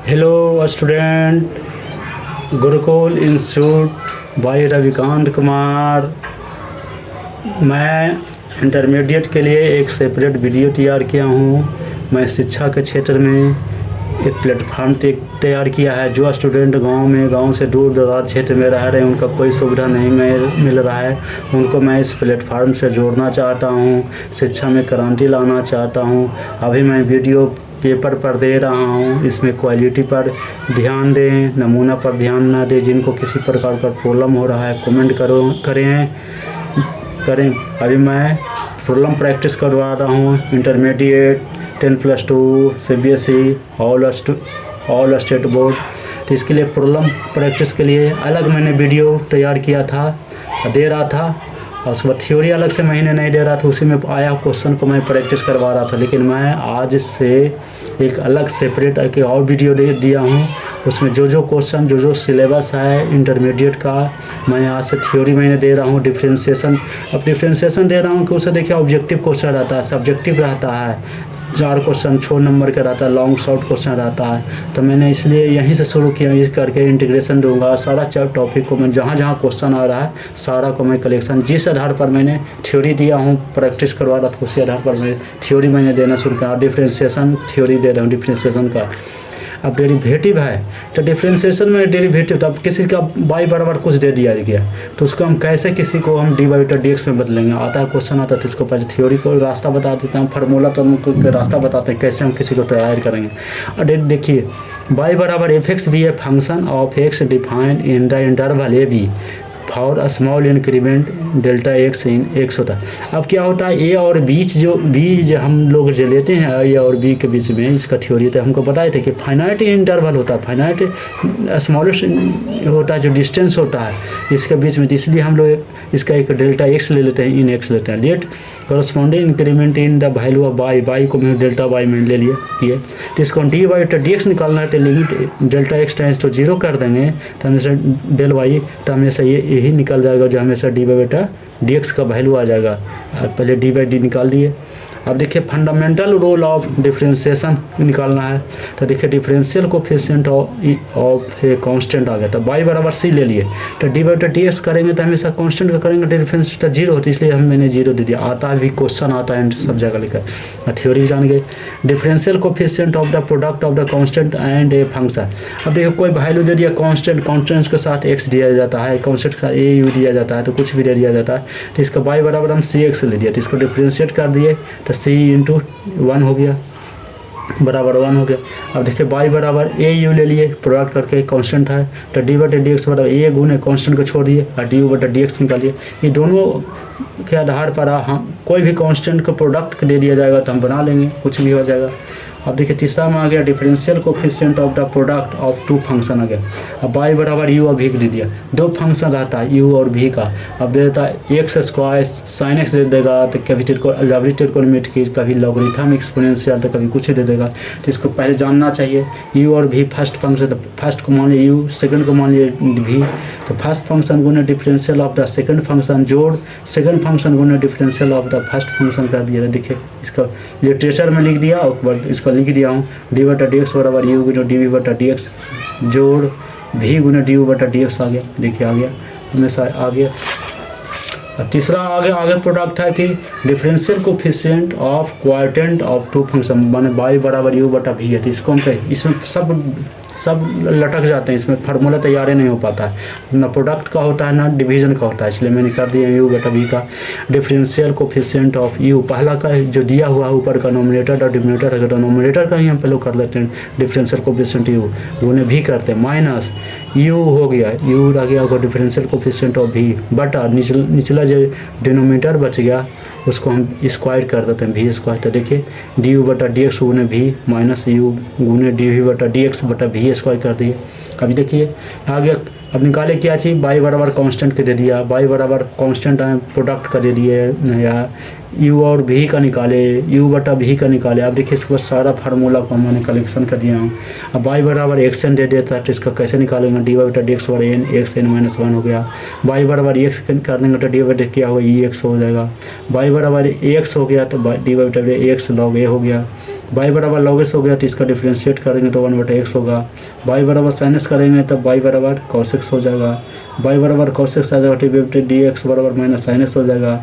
Hello student, Gurukul institute by Ravikant Kumar. मैं intermediate के लिए एक सेपरेट वीडियो तैयार किया हूँ। मैं शिक्षा के क्षेत्र में एक प्लेटफॉर्म तैयार किया है। जो स्टूडेंट गांव से दूर दराज क्षेत्र में रह रहे हैं, उनका कोई सुविधा नहीं मिल रहा है, उनको मैं इस प्लेटफॉर्म से जोड़ना चाहता हूँ, शिक्षा में क्रांति लाना चाहता हूँ। अभी मैं वीडियो पेपर पर दे रहा हूँ, इसमें क्वालिटी पर ध्यान दें, नमूना पर ध्यान ना दें। जिनको किसी प्रकार का प्रॉब्लम हो रहा है कमेंट करें। अभी मैं प्रॉब्लम प्रैक्टिस करवा रहा हूँ। Intermediate 10+2 CBSE all state board. तो इसके लिए प्रॉब्लम प्रैक्टिस के लिए अलग मैंने वीडियो तैयार किया था, दे रहा था, और उसके बाद थ्योरी अलग से महीने नहीं दे रहा था। उसी में आया क्वेश्चन को मैं प्रैक्टिस करवा रहा था। लेकिन मैं आज से एक अलग सेपरेट एक और वीडियो दिया हूँ। उसमें जो क्वेश्चन जो सिलेबस है इंटरमीडिएट का, मैं आज से थ्योरी मैंने दे रहा हूँ। डिफ्रेंशिएशन, अब डिफ्रेंशिएशन दे रहा हूँ कि उसे देखिए ऑब्जेक्टिव क्वेश्चन रहता है, सब्जेक्टिव रहता है, 4 क्वेश्चन 6 नंबर का रहता है, लॉन्ग शॉर्ट क्वेश्चन रहता है। तो मैंने इसलिए यहीं से शुरू किया, इस करके इंटीग्रेशन दूंगा। सारा टॉपिक को मैं जहाँ क्वेश्चन आ रहा है सारा को मैं कलेक्शन, जिस आधार पर मैंने थ्योरी दिया हूँ, प्रैक्टिस करवा रहा था, उसी आधार पर मैं थ्योरी मैंने देना शुरू किया। डिफ्रेंशिएशन थ्योरी दे रहा हूँ डिफ्रेंशिएशन का। अब डेरिवेटिव है तो डिफ्रेंशिएशन में डेरिवेटिव, तो अब किसी का y बराबर कुछ दे दिया गया तो उसको हम कैसे किसी को हम dy/dx में बदलेंगे। आता है क्वेश्चन आता है तो इसको पहले थ्योरी को रास्ता बता देते हैं, फार्मूला तो हमको रास्ता बताते हैं कैसे हम किसी को तैयार करेंगे। और देखिए y बराबर fx भी है function of x defined in the interval a b for small increment delta x in x होता है। अब क्या होता है, ए और बीच जो हम लोग जो लेते हैं ए और बी के बीच में, इसका थ्योरी तो हमको बताए थे कि फाइनाइट इंटरवल होता है, फाइनाइट स्मॉलेस्ट होता है जो डिस्टेंस होता है इसके बीच में। तो इसलिए हम लोग इसका एक डेल्टा x ले लेते हैं, इन x लेते हैं। Let corresponding increment in the value of y को मैं डेल्टा y में ले लिए। तो इसको dy/dx निकालना है तो limit delta x tends to 0 कर देंगे तो हमेशा डेल y, तो हमेशा यही निकल जाएगा जो हमेशा dy/dx का वैल्यू आ जाएगा। पहले dy/d निकाल दिए। अब देखिए फंडामेंटल रोल ऑफ डिफरेंशिएशन निकालना है। तो देखिए differential coefficient of a constant आ गया, तो y बराबर c ले लिए। तो dy/dx करेंगे तो हमेशा कांस्टेंट का करेंगे, डिफरेंशिएशन 0 होती है, इसलिए मैंने 0 दे दिया। आता है भी क्वेश्चन आता है सब जगह लिखा। थ्योरी जान गए। Differential coefficient of the product of the constant and a function. अब देखिए कोई वैल्यू दे दिया, कांस्टेंट के साथ x दिया जाता है, कांस्टेंट के साथ a u दिया जाता है, तो कुछ भी दे दिया जाता है। तो इसका y बराबर हम cx ले दिया, तो इसको डिफरेंशिएट कर दिए तो c × 1 हो गया, बराबर 1 हो गया। अब देखिए y बराबर a u ले लिए, प्रोडक्ट करके कांस्टेंट है, तो dy/dx बराबर a गुने कांस्टेंट को छोड़ दिए और du/dx निकालिए। ये दोनों के आधार पर हम कोई भी कांस्टेंट का प्रोडक्ट दे दिया जाएगा तो हम बना लेंगे, कुछ भी हो जाएगा। अब देखिए तीसरा में आ गया differential coefficient of the product of 2 function आ गया। अब y बराबर u और v दे दिया, 2 फंक्शन रहता है u और v का। अब दे देता है x² sin x दे देगा, तो कभी ट्रिग्नोमेट्री, कभी लॉगरिथम एक्सपोनेंशियल, तो कभी कुछ दे देगा। तो इसको पहले जानना चाहिए। u और v फर्स्ट फंक्शन, फर्स्ट को मान लिया u, सेकंड को मान लिया v। तो फर्स्ट फंक्शन गुना differential of the second function जोड़ सेकंड फंक्शन गुना differential of the first function कर दिया। देखिए इसका लिटरेचर में लिख दिया और इसको लिख दिया हूँ dy/dx बराबर u गुना dv/dx जोड़ v गुना du/dx आ गया। देखिए आ गया, हमेशा आ गया। अब तीसरा आगे प्रोडक्ट है कि differential coefficient of quadrant of 2 function, माने y बराबर u/v है। तो इसको हम इसमें सब लटक जाते हैं, इसमें फार्मूला तैयार नहीं हो पाता है, ना प्रोडक्ट का होता है ना डिवीजन का होता है, इसलिए मैंने कर दिया u/v का। डिफरेंशियल कोफिशिएंट ऑफ u, पहला का जो दिया हुआ है ऊपर का नोमिनेटर और डिनोमिनेटर है, तो नोमिनेटर का ही हम पहले कर लेते हैं डिफरेंशियल कोफिशिएंट u गुने v करते हैं, माइनस u हो गया, u रह गया होगा डिफरेंशियल कोफिशिएंट ऑफ v बटा निचला जो डिनोमिनेटर बच गया उसको हम स्क्वायर कर देते हैं v²। तो देखिए du/dx गुने v माइनस u गुने dv/dx बटा v² कर दिए। अभी देखिए आ गया। अब निकाले क्या चीज़, y बराबर कांस्टेंट के दे दिया, y बराबर कांस्टेंट प्रोडक्ट का दे दिए, या u और v का निकाले, u/v का निकाले। अब देखिए इसके बाद सारा फार्मूला को मैंने कलेक्शन कर दिया हूँ। अब y बराबर xn दे देता है तो इसका कैसे निकालेंगे, dy/dx बराबर n xn-1 हो गया। y बराबर x कर देंगे तो dy/dx क्या होगा, ex हो जाएगा। y बराबर x हो गया तो dy/x log a हो गया। y बराबर log s हो गया तो इसका डिफ्रेंशिएट करेंगे तो 1/x होगा। y बराबर sin s करेंगे तब y बराबर cos x हो जाएगा। y बराबर cos x आ जाएगा डिवाइडेड dx बराबर माइनस sin s हो जाएगा।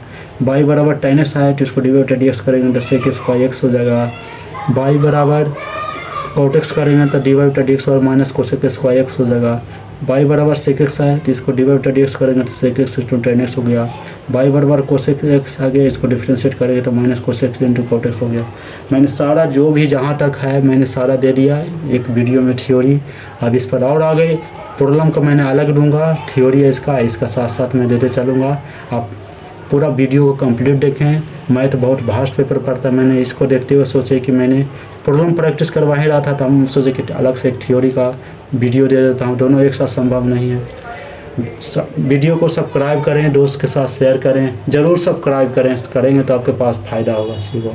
y बराबर tan s आया तो इसको डिवाइडेड dx करेंगे तो sec स्क्वायर x हो जाएगा। y बराबर cot x करेंगे तो डिवाइडेड dx बराबर माइनस cosec स्क्वायर x हो जाएगा। y बराबर sec x है तो इसको डिवाइडेड dx करेंगे तो sec x into tan x हो गया। y बराबर cosec x आ गया, इसको डिफ्रेंशिएट करेंगे तो minus cosec x into cot x हो गया। मैंने सारा जो भी जहाँ तक है मैंने सारा दे दिया एक वीडियो में थ्योरी। अब इस पर और आगे प्रॉब्लम का मैंने अलग दूंगा, थ्योरी है इसका साथ साथ मैं देते चलूँगा। आप पूरा वीडियो को कंप्लीट देखें। मैथ बहुत वास्ट पेपर पढ़ता है, मैंने इसको देखते हुए सोचे कि मैंने प्रॉब्लम प्रैक्टिस करवा ही रहा था तो हम सोचे कि अलग से एक थ्योरी का वीडियो दे देता हूँ, दोनों एक साथ संभव नहीं है। वीडियो को सब्सक्राइब करें, दोस्त के साथ शेयर करें, ज़रूर सब्सक्राइब करेंगे तो आपके पास फ़ायदा होगा। ठीक हो।